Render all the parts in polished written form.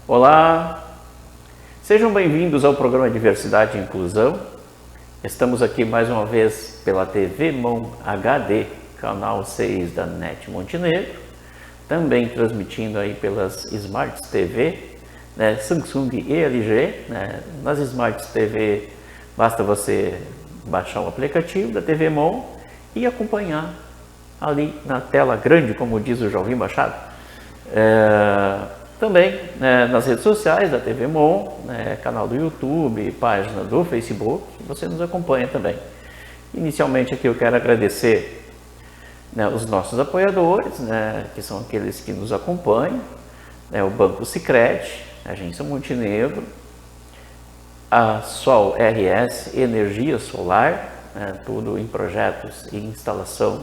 Olá, sejam bem-vindos ao programa Diversidade e Inclusão. Estamos aqui mais uma vez pela TV MON HD, canal 6 da NET Montenegro, também transmitindo aí pelas Smart TV, né, Samsung e LG. Né? Nas Smart TV basta você baixar o aplicativo da TV MON e acompanhar ali na tela grande, como diz o Joãozinho Machado. Também nas redes sociais da TV MON, canal do YouTube, página do Facebook, você nos acompanha também. Inicialmente aqui eu quero agradecer os nossos apoiadores, que são aqueles que nos acompanham, o Banco Sicredi, a Agência Montenegro, a Sol RS Energia Solar, tudo em projetos e instalação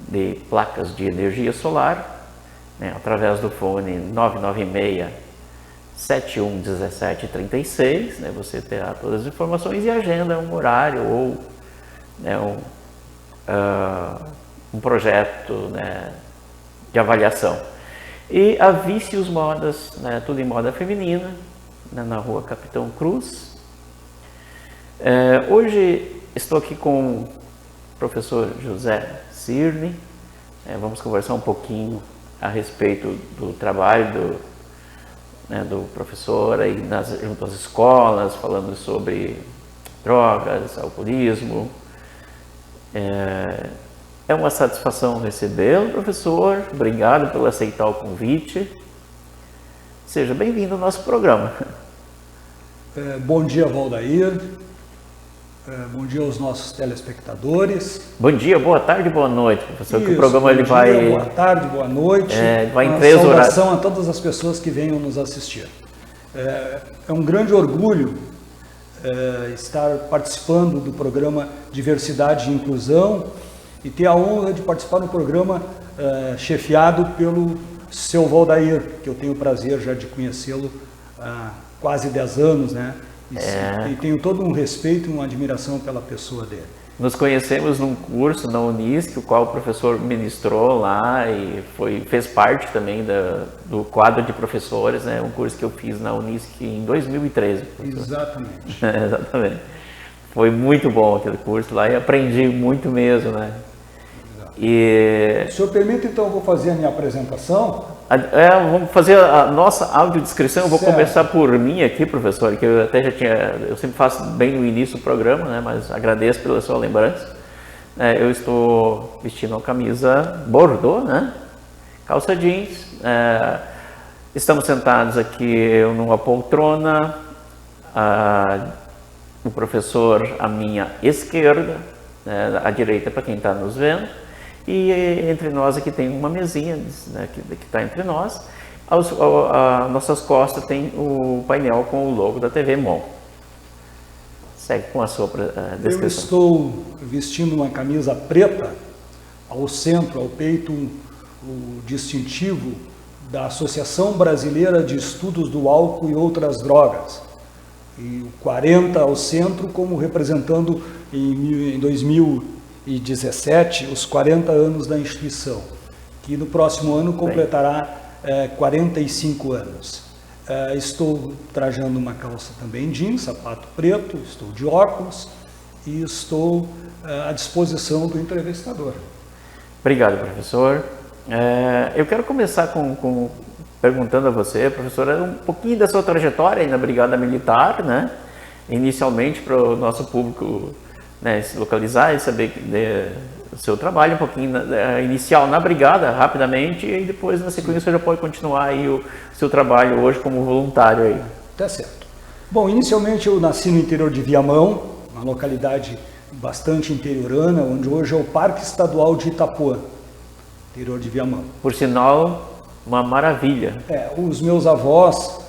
de placas de energia solar, através do fone 996-711736, você terá todas as informações e agenda um horário ou um projeto de avaliação. E a Vícios Modas, tudo em moda feminina, na rua Capitão Cruz. Hoje estou aqui com o professor José Cirne. Vamos conversar um pouquinho a respeito do trabalho do professor aí junto às escolas, falando sobre drogas, alcoolismo. É uma satisfação recebê-lo, professor. Obrigado por aceitar o convite. Seja bem-vindo ao nosso programa. Bom dia, Valdair. Bom dia aos nossos telespectadores. Bom dia, boa tarde, boa noite, professor. Isso, que o programa bom ele dia, vai. Boa tarde, boa noite. Vai em 3 horários. Saudação a todas as pessoas que venham nos assistir. É um grande orgulho estar participando do programa Diversidade e Inclusão e ter a honra de participar do programa chefiado pelo seu Valdair, que eu tenho o prazer já de conhecê-lo há quase 10 anos, E tenho todo um respeito e uma admiração pela pessoa dele. Nos conhecemos num curso na Unisc, o qual o professor ministrou lá e fez parte também do quadro de professores, um curso que eu fiz na Unisc em 2013. Exatamente. Exatamente. Foi muito bom aquele curso lá e aprendi muito mesmo, E... Se o senhor permite, então eu vou fazer a minha apresentação. Vamos fazer a nossa audiodescrição. Eu vou Certo. começar por mim aqui, professor, que eu até eu sempre faço bem no início do programa, mas agradeço pela sua lembrança. Eu estou vestindo uma camisa bordô, calça jeans. Estamos sentados aqui numa poltrona, o professor à minha esquerda, à direita para quem está nos vendo. E entre nós aqui tem uma mesinha que está entre nós. Às nossas costas tem o painel com o logo da TV MON. Segue com a sua descrição. Eu estou vestindo uma camisa preta, ao centro, ao peito, o distintivo da Associação Brasileira de Estudos do Álcool e Outras Drogas. E o 40 ao centro, como representando em 2017 os 40 anos da instituição, que no próximo ano completará 45 anos. Estou trajando uma calça também jeans, sapato preto, estou de óculos e estou à disposição do entrevistador. Obrigado, professor. Eu quero começar perguntando a você, professor, um pouquinho da sua trajetória aí na Brigada Militar, inicialmente para o nosso público se localizar e saber o seu trabalho, um pouquinho inicial na Brigada, rapidamente, e depois na sequência você já pode continuar aí o seu trabalho hoje como voluntário aí. Tá certo. Bom, inicialmente eu nasci no interior de Viamão, uma localidade bastante interiorana, onde hoje é o Parque Estadual de Itapuã, interior de Viamão. Por sinal, uma maravilha. Os meus avós,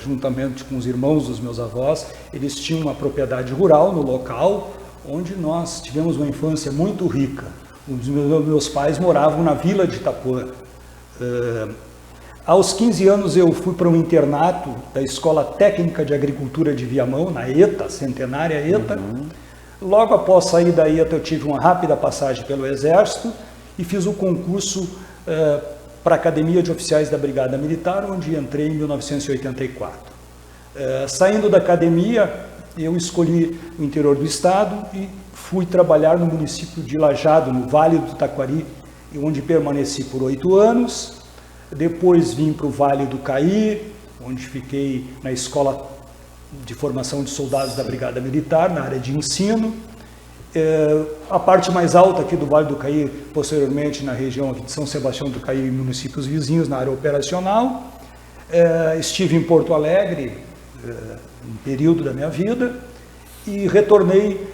juntamente com os irmãos dos meus avós, eles tinham uma propriedade rural no local, onde nós tivemos uma infância muito rica. Os meus pais moravam na vila de Itapuã. Aos 15 anos eu fui para um internato da Escola Técnica de Agricultura de Viamão, na ETA, centenária ETA. Logo após sair da ETA eu tive uma rápida passagem pelo Exército e fiz o concurso para a Academia de Oficiais da Brigada Militar, onde entrei em 1984. Saindo da academia, eu escolhi o interior do estado e fui trabalhar no município de Lajeado, no Vale do Taquari, onde permaneci por 8 anos. Depois vim para o Vale do Caí, onde fiquei na Escola de Formação de Soldados da Brigada Militar, na área de ensino. A parte mais alta aqui do Vale do Caí, posteriormente na região aqui de São Sebastião do Caí e municípios vizinhos, na área operacional. Estive em Porto Alegre, um período da minha vida, e retornei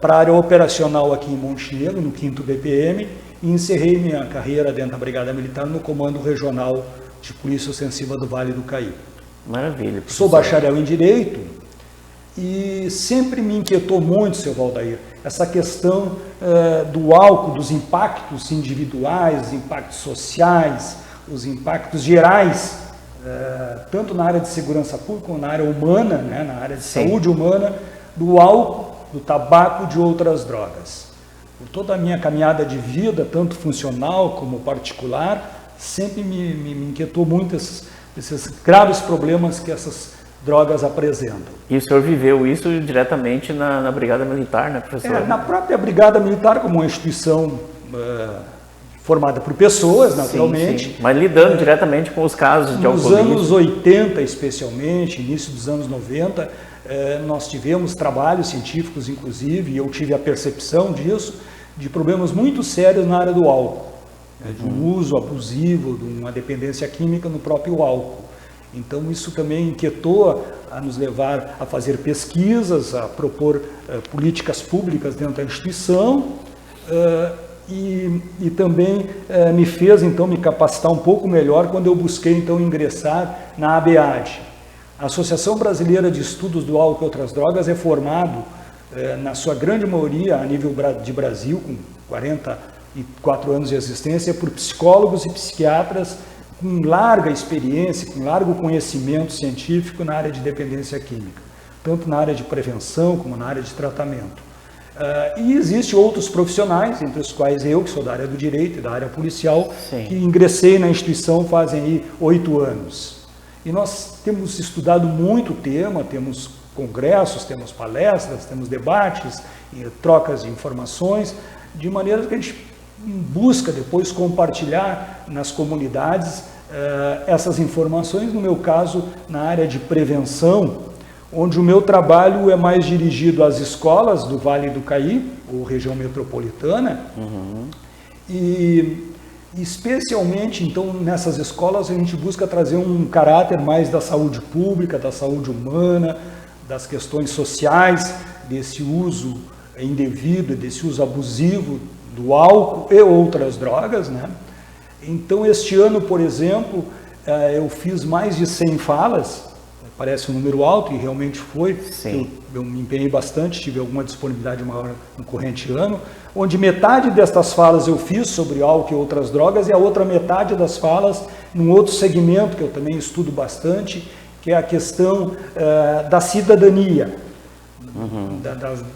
para a área operacional aqui em Montenegro, no 5º BPM, e encerrei minha carreira dentro da Brigada Militar no Comando Regional de Polícia Ostensiva do Vale do Caí. Maravilha. Professor. Sou bacharel em Direito e sempre me inquietou muito, seu Valdair, essa questão do álcool, dos impactos individuais, os impactos sociais, os impactos gerais, tanto na área de segurança pública como na área humana, né, na área de saúde humana, do álcool, do tabaco e de outras drogas. Por toda a minha caminhada de vida, tanto funcional como particular, sempre me inquietou muito esses graves problemas que essas drogas apresentam. E o senhor viveu isso diretamente na Brigada Militar, né, professor? Na própria Brigada Militar, como uma instituição formada por pessoas, naturalmente. Sim. Mas lidando diretamente com os casos de alcoolismo. Nos anos 80, especialmente, início dos anos 90, nós tivemos trabalhos científicos, inclusive, e eu tive a percepção disso, de problemas muito sérios na área do álcool, de um uso abusivo, de uma dependência química no próprio álcool. Então isso também inquietou a nos levar a fazer pesquisas, a propor políticas públicas dentro da instituição, e também me fez então me capacitar um pouco melhor quando eu busquei então ingressar na ABAD. A Associação Brasileira de Estudos do Álcool e Outras Drogas é formado na sua grande maioria a nível de Brasil, com 44 anos de existência, por psicólogos e psiquiatras com larga experiência, com largo conhecimento científico na área de dependência química, tanto na área de prevenção como na área de tratamento. E existem outros profissionais, entre os quais eu, que sou da área do direito e da área policial, que ingressei na instituição fazem aí 8 anos. E nós temos estudado muito o tema, temos congressos, temos palestras, temos debates, trocas de informações, de maneira que a gente busca depois compartilhar nas comunidades essas informações, no meu caso, na área de prevenção, onde o meu trabalho é mais dirigido às escolas do Vale do Caí, ou região metropolitana, e especialmente, então, nessas escolas a gente busca trazer um caráter mais da saúde pública, da saúde humana, das questões sociais, desse uso indevido, desse uso abusivo do álcool e outras drogas, né? Então, este ano, por exemplo, eu fiz mais de 100 falas, parece um número alto, e realmente foi. Eu me empenhei bastante, tive alguma disponibilidade maior no corrente ano, onde metade destas falas eu fiz sobre álcool e outras drogas, e a outra metade das falas num outro segmento que eu também estudo bastante, que é a questão da cidadania,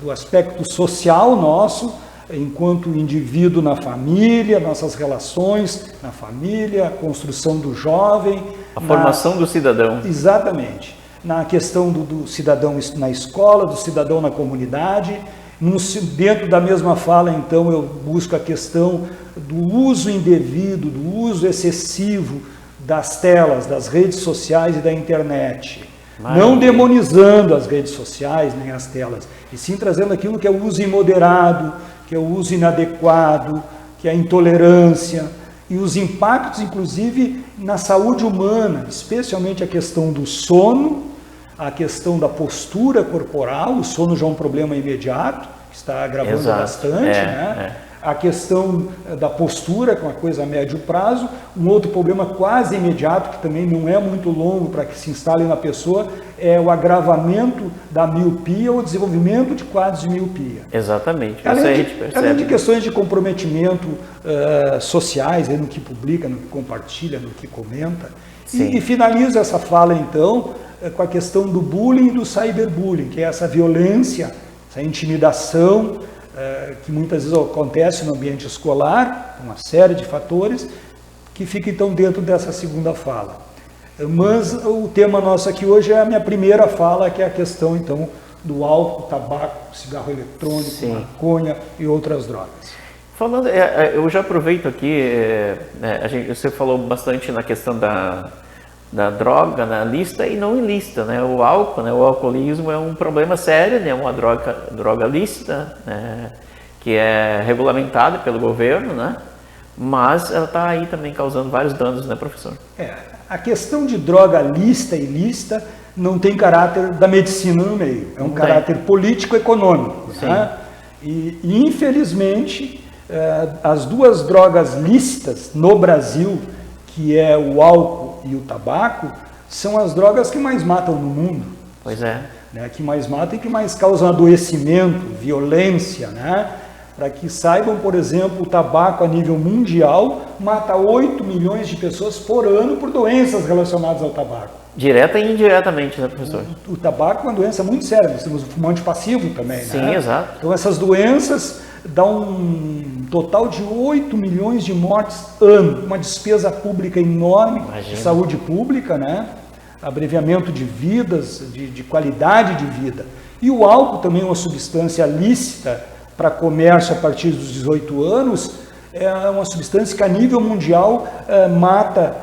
do aspecto social nosso, enquanto indivíduo na família, nossas relações na família, a construção do jovem. A formação do cidadão. Exatamente. Na questão do cidadão na escola, do cidadão na comunidade. Dentro da mesma fala, então, eu busco a questão do uso indevido, do uso excessivo das telas, das redes sociais e da internet. Não demonizando as redes sociais nem as telas, e sim trazendo aquilo que é o uso imoderado, que é o uso inadequado, que é a intolerância, e os impactos, inclusive, na saúde humana, especialmente a questão do sono, a questão da postura corporal. O sono já é um problema imediato, que está agravando bastante, né? A questão da postura, que é uma coisa a médio prazo. Um outro problema quase imediato, que também não é muito longo para que se instale na pessoa, é o agravamento da miopia ou desenvolvimento de quadros de miopia. Exatamente. Além de questões de comprometimento sociais, no que publica, no que compartilha, no que comenta. E finalizo essa fala, então, com a questão do bullying e do cyberbullying, que é essa violência, essa intimidação, que muitas vezes acontece no ambiente escolar, uma série de fatores, que fica então dentro dessa segunda fala. Mas o tema nosso aqui hoje é a minha primeira fala, que é a questão então do álcool, tabaco, cigarro eletrônico, Sim. maconha e outras drogas. Falando, eu já aproveito aqui, você falou bastante na questão da droga, na lista e não ilícita, né? O álcool, né? O alcoolismo é um problema sério, né? Uma droga lícita, né? Que é regulamentada pelo governo, né? Mas ela está aí também causando vários danos, né, professor? A questão de droga lícita e ilícita não tem caráter da medicina no meio, é um caráter político-econômico. Né? E infelizmente, as duas drogas lícitas no Brasil, que é o álcool e o tabaco, são as drogas que mais matam no mundo. Pois é. Né? Que mais matam e que mais causam adoecimento, violência, né? Para que saibam, por exemplo, o tabaco a nível mundial mata 8 milhões de pessoas por ano por doenças relacionadas ao tabaco. Direta e indiretamente, né, professor? O tabaco é uma doença muito séria, nós temos o fumante passivo também, Sim, né? exato. Então essas doenças dão um total de 8 milhões de mortes ano, uma despesa pública enorme, de saúde pública, né? Abreviamento de vidas, de qualidade de vida. E o álcool também é uma substância lícita para comércio a partir dos 18 anos, é uma substância que a nível mundial mata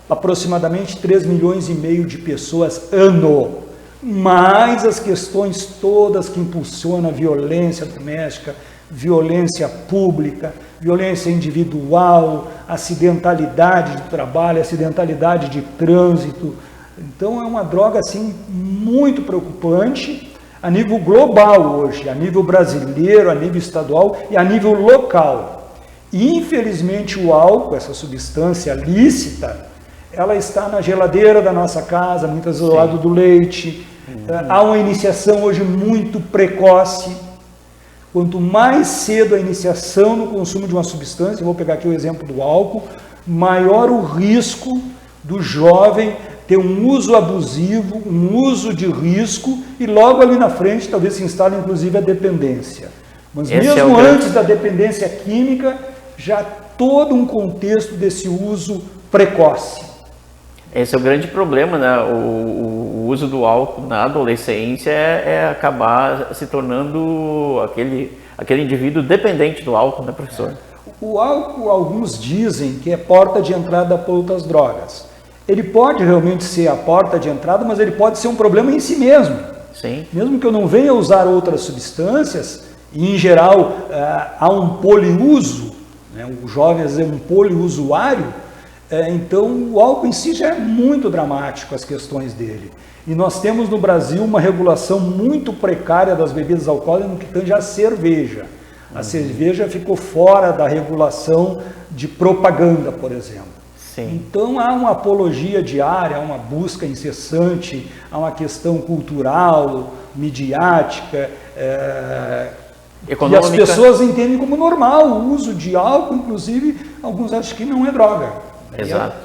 aproximadamente 3 milhões e meio de pessoas ano. Mais as questões todas que impulsionam a violência doméstica, violência pública, violência individual, acidentalidade de trabalho, acidentalidade de trânsito. Então é uma droga assim muito preocupante a nível global hoje, a nível brasileiro, a nível estadual e a nível local. E, infelizmente, o álcool, essa substância lícita, ela está na geladeira da nossa casa, muitas vezes ao lado do leite. Há uma iniciação hoje muito precoce. Quanto mais cedo a iniciação no consumo de uma substância, eu vou pegar aqui o exemplo do álcool, maior o risco do jovem ter um uso abusivo, um uso de risco, e logo ali na frente talvez se instale inclusive a dependência. Mas mesmo antes da dependência química, já todo um contexto desse uso precoce. Esse é o grande problema, né? O uso do álcool na adolescência é acabar se tornando aquele indivíduo dependente do álcool, né, professor? O álcool, alguns dizem que é porta de entrada para outras drogas. Ele pode realmente ser a porta de entrada, mas ele pode ser um problema em si mesmo. Sim. Mesmo que eu não venha usar outras substâncias, e em geral há um poliuso, né? O jovem às vezes é um poliusuário, então o álcool em si já é muito dramático, as questões dele. E nós temos no Brasil uma regulação muito precária das bebidas alcoólicas no que tange à cerveja. A cerveja ficou fora da regulação de propaganda, por exemplo. Sim. Então há uma apologia diária, há uma busca incessante, há uma questão cultural, midiática, e as pessoas entendem como normal o uso de álcool, inclusive alguns acham que não é droga. Exato.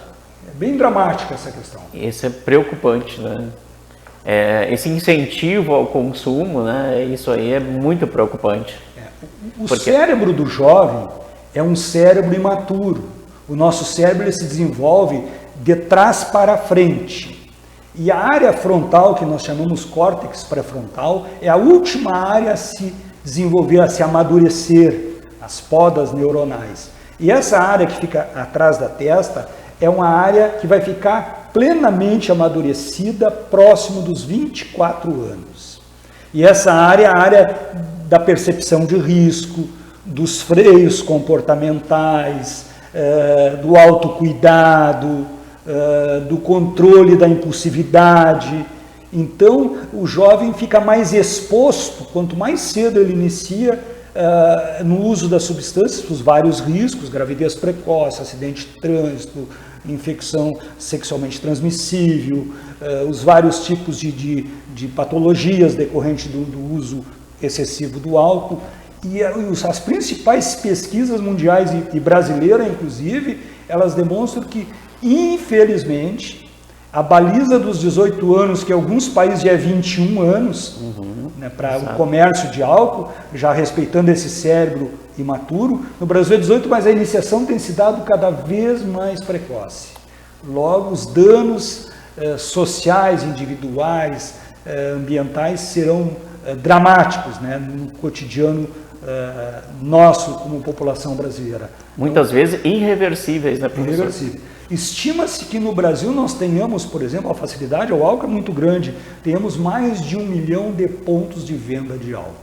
É bem dramática essa questão. Isso é preocupante, né? Esse incentivo ao consumo, né? Isso aí é muito preocupante. O cérebro do jovem é um cérebro imaturo. O nosso cérebro ele se desenvolve de trás para frente. E a área frontal, que nós chamamos córtex pré-frontal, é a última área a se desenvolver, a se amadurecer, as podas neuronais. E essa área que fica atrás da testa é uma área que vai ficar plenamente amadurecida próximo dos 24 anos. E essa área é a área da percepção de risco, dos freios comportamentais, do autocuidado, do controle da impulsividade. Então, o jovem fica mais exposto, quanto mais cedo ele inicia no uso das substâncias, os vários riscos, gravidez precoce, acidente de trânsito, infecção sexualmente transmissível, os vários tipos de patologias decorrentes do uso excessivo do álcool. E as principais pesquisas mundiais e brasileiras, inclusive, elas demonstram que, infelizmente, A baliza dos 18 anos, que em alguns países já é 21 anos, né, para o comércio de álcool, já respeitando esse cérebro imaturo. No Brasil é 18, mas a iniciação tem se dado cada vez mais precoce. Logo, os danos sociais, individuais, ambientais serão dramáticos, né, no cotidiano nosso como população brasileira. Muitas vezes irreversíveis, né, professor? Irreversível. Estima-se que no Brasil nós tenhamos, por exemplo, a facilidade ao álcool é muito grande, temos mais de 1 milhão de pontos de venda de álcool.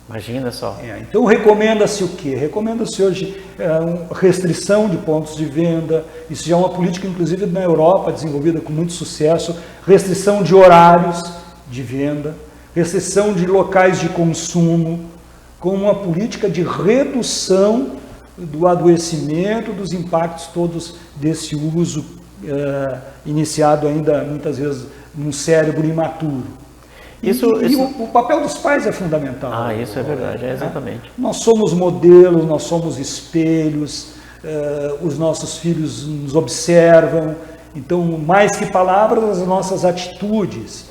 Imagina só. Então recomenda-se o quê? Recomenda-se hoje restrição de pontos de venda, isso já é uma política inclusive na Europa desenvolvida com muito sucesso, restrição de horários de venda, restrição de locais de consumo, com uma política de redução do adoecimento, dos impactos todos desse uso iniciado ainda muitas vezes num cérebro imaturo. O papel dos pais é fundamental. Ah, isso é verdade, exatamente. Nós somos modelos, nós somos espelhos, os nossos filhos nos observam, então mais que palavras, as nossas atitudes.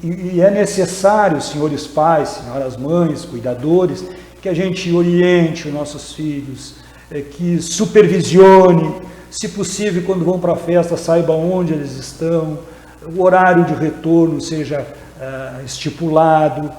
E é necessário, senhores pais, senhoras mães, cuidadores, que a gente oriente os nossos filhos, que supervisione, se possível, quando vão para a festa, saiba onde eles estão, o horário de retorno seja estipulado,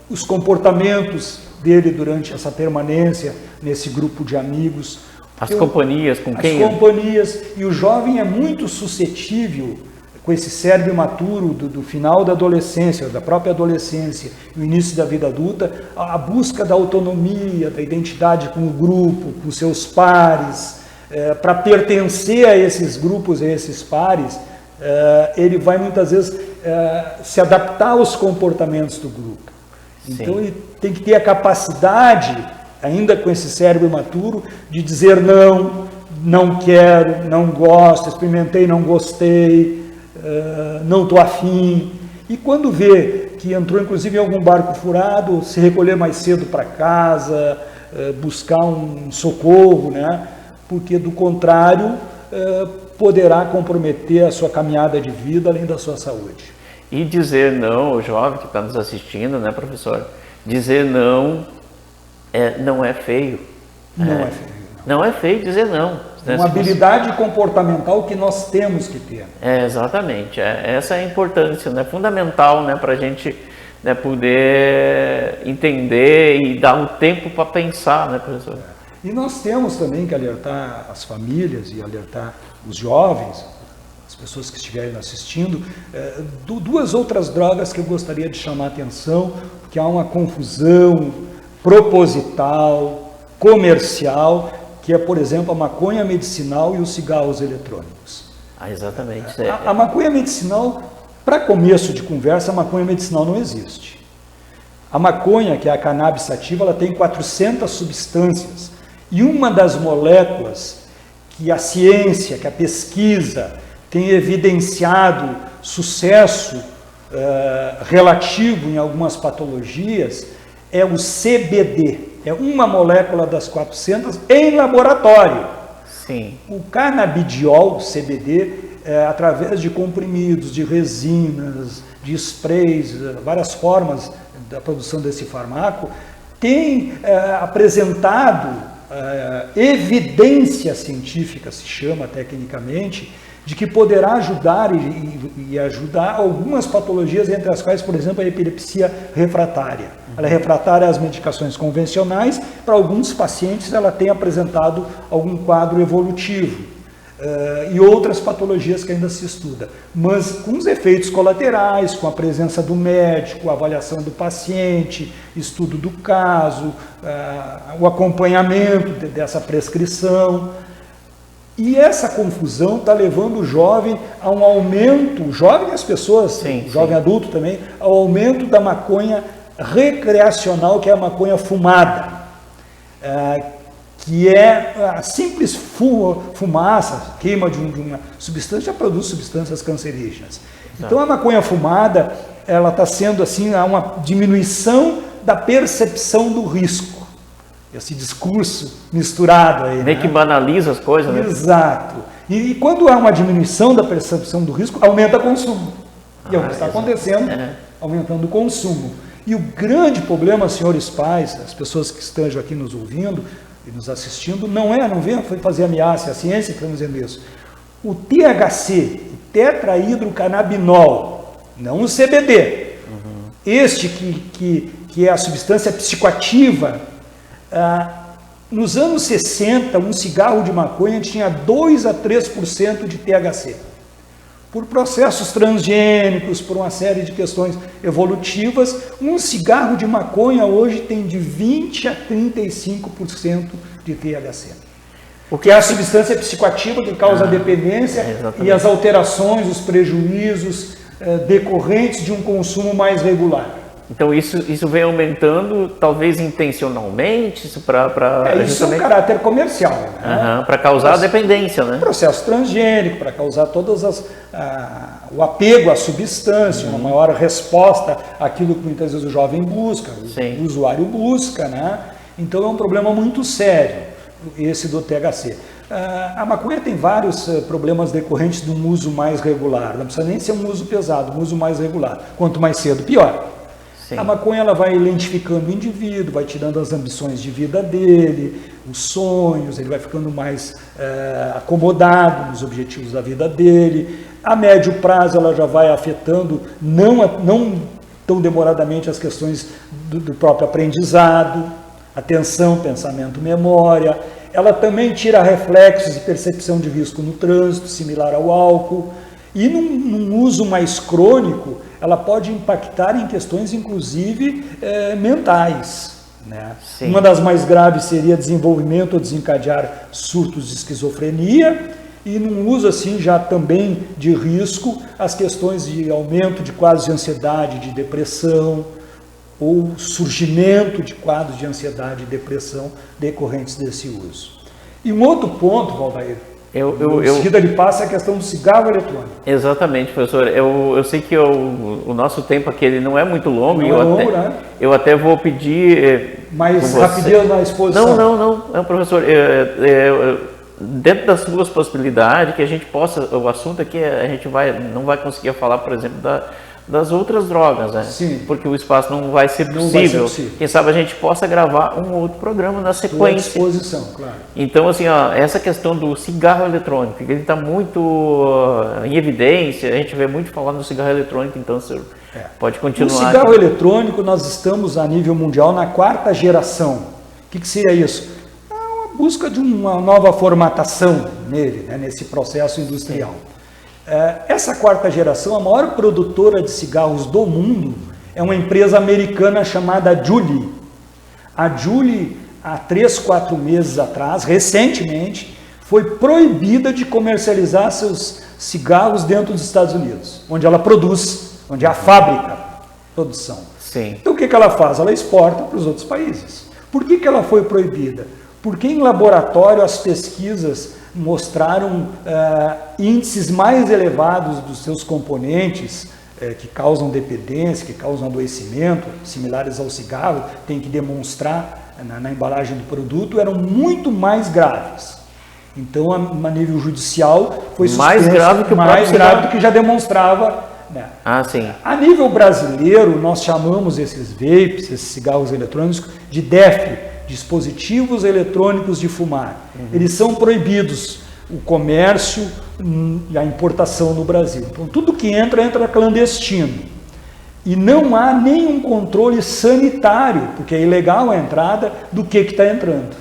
os comportamentos dele durante essa permanência nesse grupo de amigos. As companhias com quem? As companhias, e o jovem é muito suscetível com esse cérebro imaturo do final da adolescência, da própria adolescência e o início da vida adulta, a busca da autonomia, da identidade com o grupo, com seus pares, para pertencer a esses grupos, a esses pares, ele vai muitas vezes se adaptar aos comportamentos do grupo. Sim. Então ele tem que ter a capacidade, ainda com esse cérebro imaturo, de dizer não, não quero, não gosto, experimentei, não gostei, não estou afim. E quando vê que entrou inclusive em algum barco furado, se recolher mais cedo para casa, buscar um socorro, né? Porque do contrário poderá comprometer a sua caminhada de vida, além da sua saúde. E dizer não, o jovem que está nos assistindo, né, professor? Dizer não não é feio. Não é feio. Não é feio dizer não. É uma habilidade comportamental que nós temos que ter. Exatamente. Essa é a importância, né? Fundamental, né, para a gente, né, poder entender e dar um tempo para pensar, né, professor? E nós temos também que alertar as famílias e alertar os jovens, as pessoas que estiverem assistindo, duas outras drogas que eu gostaria de chamar a atenção, porque há uma confusão proposital, comercial, que é, por exemplo, a maconha medicinal e os cigarros eletrônicos. Exatamente. A maconha medicinal, para começo de conversa, a maconha medicinal não existe. A maconha, que é a cannabis sativa, ela tem 400 substâncias. E uma das moléculas que a ciência, que a pesquisa tem evidenciado sucesso relativo em algumas patologias é o CBD. É uma molécula das 400 em laboratório. Sim. O canabidiol, CBD, através de comprimidos, de resinas, de sprays, várias formas da produção desse fármaco, tem apresentado evidência científica, se chama tecnicamente, de que poderá ajudar e ajudar algumas patologias, entre as quais, por exemplo, a epilepsia refratária. Ela é refratária às medicações convencionais, para alguns pacientes ela tem apresentado algum quadro evolutivo, e outras patologias que ainda se estuda, mas com os efeitos colaterais, com a presença do médico, a avaliação do paciente, estudo do caso, o acompanhamento dessa prescrição. E essa confusão está levando o jovem a um aumento, o jovem e as pessoas, o jovem adulto também, ao aumento da maconha recreacional, que é a maconha fumada, que é a simples fumaça, queima de uma substância, já produz substâncias cancerígenas. Então a maconha fumada, ela está sendo assim, há uma diminuição da percepção do risco. Esse discurso misturado aí. Meio que banaliza as coisas, né? Exato. E quando há uma diminuição da percepção do risco, aumenta o consumo. E é o que está acontecendo, aumentando o consumo. E o grande problema, senhores pais, as pessoas que estejam aqui nos ouvindo e nos assistindo, não venham fazer ameaça, é a ciência que está dizendo isso. O THC, tetrahidrocannabinol, não o CBD, este que é a substância psicoativa, nos anos 60, um cigarro de maconha tinha 2 a 3% de THC. Por processos transgênicos, por uma série de questões evolutivas, um cigarro de maconha hoje tem de 20 a 35% de THC. O que é a substância psicoativa que causa a dependência e as alterações, os prejuízos decorrentes de um consumo mais regular. Então isso vem aumentando, talvez intencionalmente, isso isso é um caráter comercial, né? Para causar a dependência, né? Processo transgênico, para causar o apego à substância, uma maior resposta àquilo que muitas vezes o jovem busca, o usuário busca, né? Então é um problema muito sério, esse do THC. A maconha tem vários problemas decorrentes de um uso mais regular, não precisa nem ser um uso pesado, um uso mais regular. Quanto mais cedo, pior. Sim. A maconha ela vai lentificando o indivíduo, vai tirando as ambições de vida dele, os sonhos, ele vai ficando mais acomodado nos objetivos da vida dele. A médio prazo ela já vai afetando, não tão demoradamente, as questões do próprio aprendizado, atenção, pensamento, memória. Ela também tira reflexos e percepção de risco no trânsito, similar ao álcool. E num uso mais crônico, ela pode impactar em questões, inclusive, mentais. Né? Uma das mais graves seria desenvolvimento ou desencadear surtos de esquizofrenia, e num uso assim já também de risco, as questões de aumento de quadros de ansiedade, de depressão, ou surgimento de quadros de ansiedade e depressão decorrentes desse uso. E um outro ponto, Valdair, em seguida ele passa a questão do cigarro eletrônico. Exatamente, professor. Eu sei que o nosso tempo aqui ele não é muito longo. Eu até vou pedir... Mais rapidez na exposição. Não, professor. Dentro das suas possibilidades, que a gente possa... O assunto aqui, a gente não vai conseguir falar, por exemplo, das outras drogas, né? Sim. Porque o espaço não vai ser possível. Quem sabe a gente possa gravar um outro programa na sequência. Sua disposição, claro. Então, assim, essa questão do cigarro eletrônico, ele está muito em evidência, a gente vê muito falar no cigarro eletrônico, então o senhor pode continuar. No cigarro eletrônico, nós estamos a nível mundial na 4ª geração. O que seria isso? A busca de uma nova formatação nele, né, nesse processo industrial. Essa 4ª geração, a maior produtora de cigarros do mundo, é uma empresa americana chamada Juul. A Juul, há 3, 4 meses atrás, recentemente, foi proibida de comercializar seus cigarros dentro dos Estados Unidos, onde ela produz, onde é a fábrica de produção. Sim. Então o que ela faz? Ela exporta para os outros países. Por que ela foi proibida? Porque em laboratório as pesquisas mostraram índices mais elevados dos seus componentes que causam dependência, que causam adoecimento, similares ao cigarro, tem que demonstrar na embalagem do produto, eram muito mais graves. Então, a nível judicial, foi suspenso, mais grave do que já demonstrava. Né? Sim. A nível brasileiro, nós chamamos esses vapes, esses cigarros eletrônicos, de DEF, dispositivos eletrônicos de fumar. Eles são proibidos, o comércio e a importação no Brasil. Então, tudo que entra clandestino. E não há nenhum controle sanitário, porque é ilegal a entrada do que está entrando.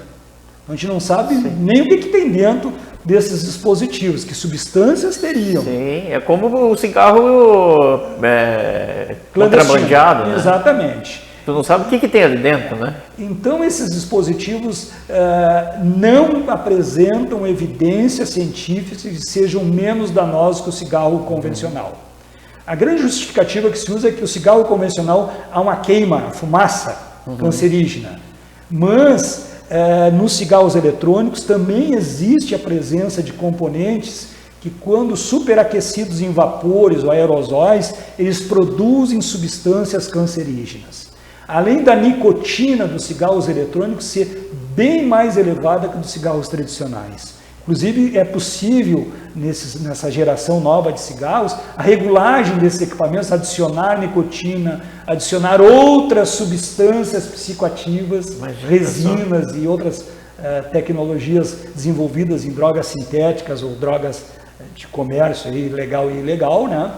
A gente não sabe nem o que tem dentro desses dispositivos, que substâncias teriam. Sim, é como o cigarro contrabandeado, né? Exatamente. Tu não sabe o que tem ali dentro, né? Então, esses dispositivos não apresentam evidências científicas que sejam menos danosos que o cigarro convencional. A grande justificativa que se usa é que o cigarro convencional há uma queima, fumaça cancerígena. Mas, nos cigarros eletrônicos também existe a presença de componentes que, quando superaquecidos em vapores ou aerosóis, eles produzem substâncias cancerígenas. Além da nicotina dos cigarros eletrônicos ser bem mais elevada que dos cigarros tradicionais. Inclusive, é possível, nessa geração nova de cigarros, a regulagem desses equipamentos, adicionar nicotina, adicionar outras substâncias psicoativas, resinas e outras tecnologias desenvolvidas em drogas sintéticas ou drogas de comércio aí, legal e ilegal, né?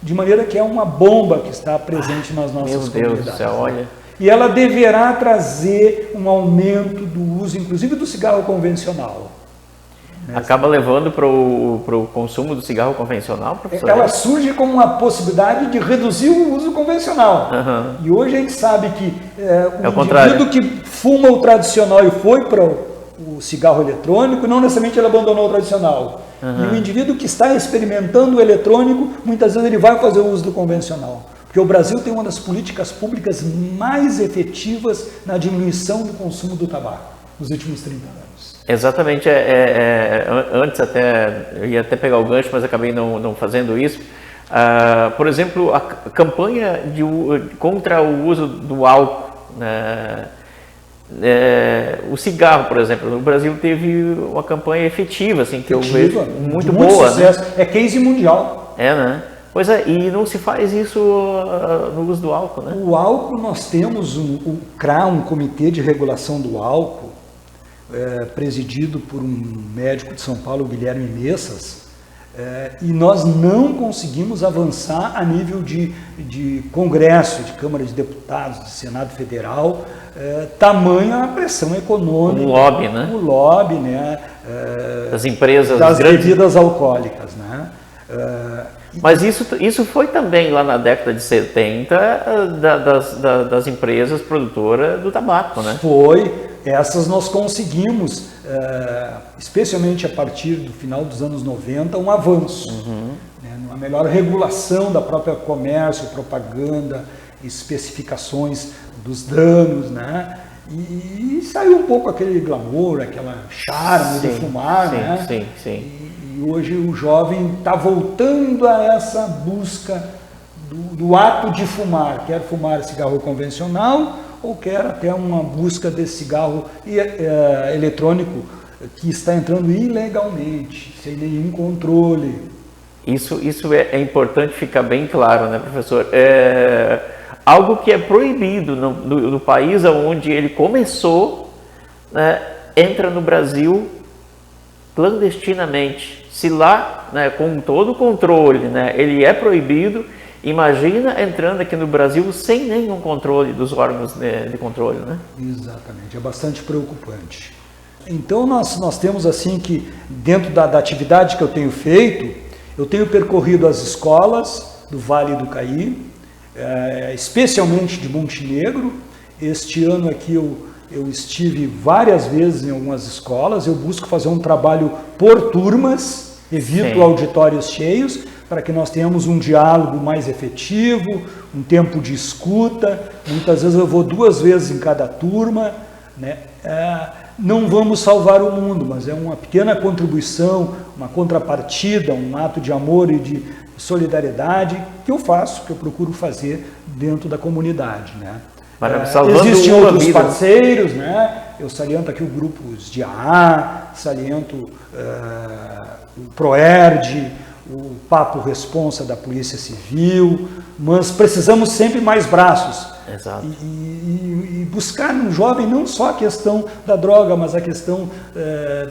De maneira que é uma bomba que está presente nas nossas comunidades. Meu Deus do céu, olha. E ela deverá trazer um aumento do uso, inclusive do cigarro convencional. Acaba levando para o consumo do cigarro convencional, professor? Ela surge como uma possibilidade de reduzir o uso convencional. E hoje a gente sabe que o indivíduo que fuma o tradicional e foi para o cigarro eletrônico, não necessariamente ele abandonou o tradicional. E o indivíduo que está experimentando o eletrônico, muitas vezes ele vai fazer o uso do convencional. Porque o Brasil tem uma das políticas públicas mais efetivas na diminuição do consumo do tabaco nos últimos 30 anos. Exatamente, antes eu ia até pegar o gancho, mas acabei não fazendo isso. Por exemplo, a campanha contra o uso do álcool, o cigarro, por exemplo, no Brasil teve uma campanha efetiva, assim, que eu vejo muito boa. Sucesso. Né? É case mundial. Né? Pois é, e não se faz isso no uso do álcool, né? O álcool, nós temos o CRA, um Comitê de Regulação do Álcool, presidido por um médico de São Paulo, Guilherme Messas, e nós não conseguimos avançar a nível de Congresso, de Câmara de Deputados, de Senado Federal, tamanha a pressão econômica. O lobby, né? O lobby, né? Das empresas. Das bebidas alcoólicas, né? Mas isso foi também lá na década de 70 das empresas produtoras do tabaco, né? Foi. Essas nós conseguimos, especialmente a partir do final dos anos 90, um avanço. Né? Uma melhor regulação da própria comércio, propaganda, especificações dos danos, né? E saiu um pouco aquele glamour, aquela charme de fumar, né? Sim. E hoje o jovem está voltando a essa busca do ato de fumar, quer fumar cigarro convencional ou quer até uma busca desse cigarro eletrônico que está entrando ilegalmente, sem nenhum controle. Isso é importante ficar bem claro, né, professor? Algo que é proibido no país onde ele começou, né, entra no Brasil clandestinamente. Se lá, né, com todo o controle, né, ele é proibido, imagina entrando aqui no Brasil sem nenhum controle dos órgãos de controle, né? Exatamente, é bastante preocupante. Então nós temos assim que dentro da atividade que eu tenho feito, eu tenho percorrido as escolas do Vale do Caí, especialmente de Montenegro. Este ano aqui eu estive várias vezes em algumas escolas, eu busco fazer um trabalho por turmas, evito auditórios cheios, para que nós tenhamos um diálogo mais efetivo, um tempo de escuta. Muitas vezes eu vou 2 vezes em cada turma, né? Não vamos salvar o mundo, mas é uma pequena contribuição, uma contrapartida, um ato de amor e de solidariedade que eu faço, que eu procuro fazer dentro da comunidade, né? Existem outros parceiros, né? Eu saliento aqui o grupos de AA, saliento o PROERD, o Papo Responsa da Polícia Civil, mas precisamos sempre mais braços. Exato. E buscar no jovem não só a questão da droga, mas a questão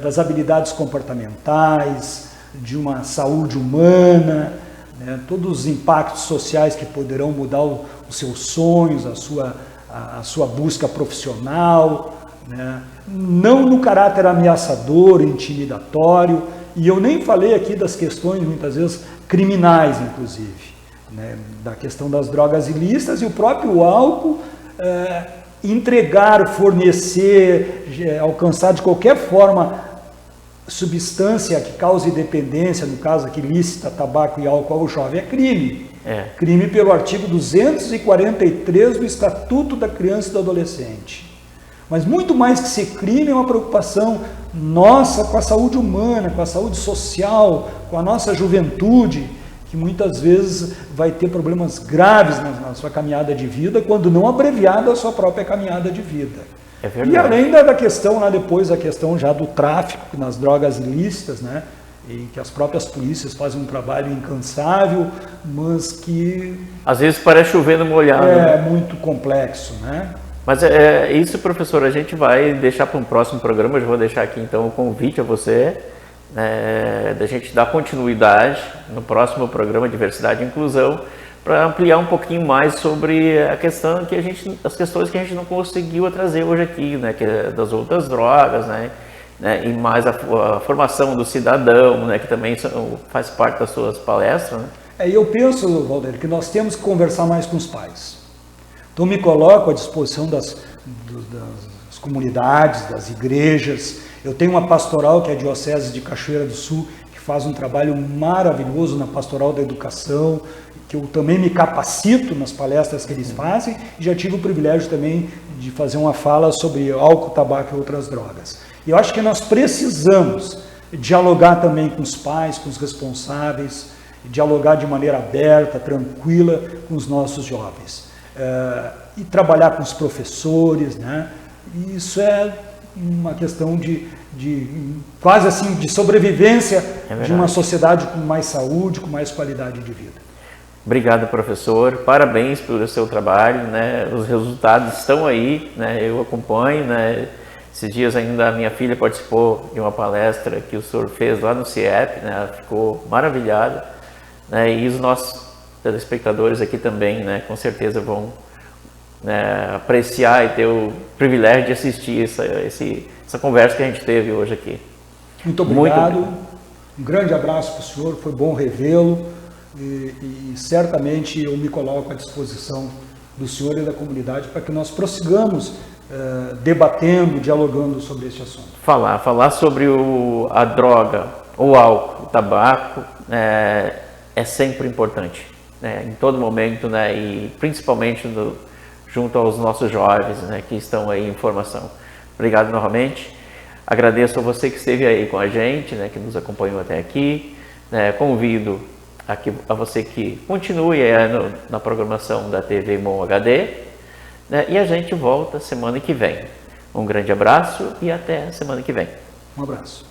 das habilidades comportamentais, de uma saúde humana, né? Todos os impactos sociais que poderão mudar os seus sonhos, a sua busca profissional, né? Não no caráter ameaçador, intimidatório. E eu nem falei aqui das questões, muitas vezes, criminais, inclusive, né? Da questão das drogas ilícitas e o próprio álcool, entregar, fornecer, alcançar de qualquer forma substância que cause dependência, no caso aqui lícita, tabaco e álcool ao jovem, é crime. Crime pelo artigo 243 do Estatuto da Criança e do Adolescente. Mas muito mais que ser crime, é uma preocupação nossa com a saúde humana, com a saúde social, com a nossa juventude, que muitas vezes vai ter problemas graves na sua caminhada de vida, quando não abreviada a sua própria caminhada de vida. É verdade. E além da questão, lá depois, a questão já do tráfico nas drogas ilícitas, né? Em que as próprias polícias fazem um trabalho incansável, mas que às vezes parece chover no molhado. É muito complexo, né? Mas isso, professor, a gente vai deixar para um próximo programa. Eu já vou deixar aqui então o convite a você, da gente dar continuidade no próximo programa Diversidade e Inclusão, para ampliar um pouquinho mais sobre a questão que as questões que a gente não conseguiu trazer hoje aqui, né, que é das outras drogas, né, e mais a formação do cidadão, né, que também faz parte das suas palestras, né? E eu penso, Valdir, que nós temos que conversar mais com os pais. Então me coloco à disposição das comunidades, das igrejas. Eu tenho uma pastoral que é a Diocese de Cachoeira do Sul, que faz um trabalho maravilhoso na pastoral da educação, que eu também me capacito nas palestras que eles fazem, e já tive o privilégio também de fazer uma fala sobre álcool, tabaco e outras drogas. E eu acho que nós precisamos dialogar também com os pais, com os responsáveis, dialogar de maneira aberta, tranquila com os nossos jovens. E trabalhar com os professores, né? E isso é uma questão de quase assim, de sobrevivência de uma sociedade com mais saúde, com mais qualidade de vida. Obrigado, professor. Parabéns pelo seu trabalho, né? Os resultados estão aí, né? Eu acompanho, né? Esses dias ainda a minha filha participou de uma palestra que o senhor fez lá no CIEP, né? Ela ficou maravilhada, né? E os nossos telespectadores aqui também, né? Com certeza vão, né, apreciar e ter o privilégio de assistir essa conversa que a gente teve hoje aqui. Muito obrigado. Um grande abraço para o senhor, foi bom revê-lo e certamente eu me coloco à disposição do senhor e da comunidade para que nós prossigamos debatendo, dialogando sobre este assunto. Falar sobre a droga, o álcool, o tabaco, é sempre importante, né, em todo momento, né, e principalmente junto aos nossos jovens, né, que estão aí em formação. Obrigado novamente. Agradeço a você que esteve aí com a gente, né, que nos acompanhou até aqui. Convido a você que continue na programação da TV Mon HD, né, e a gente volta semana que vem. Um grande abraço e até semana que vem. Um abraço.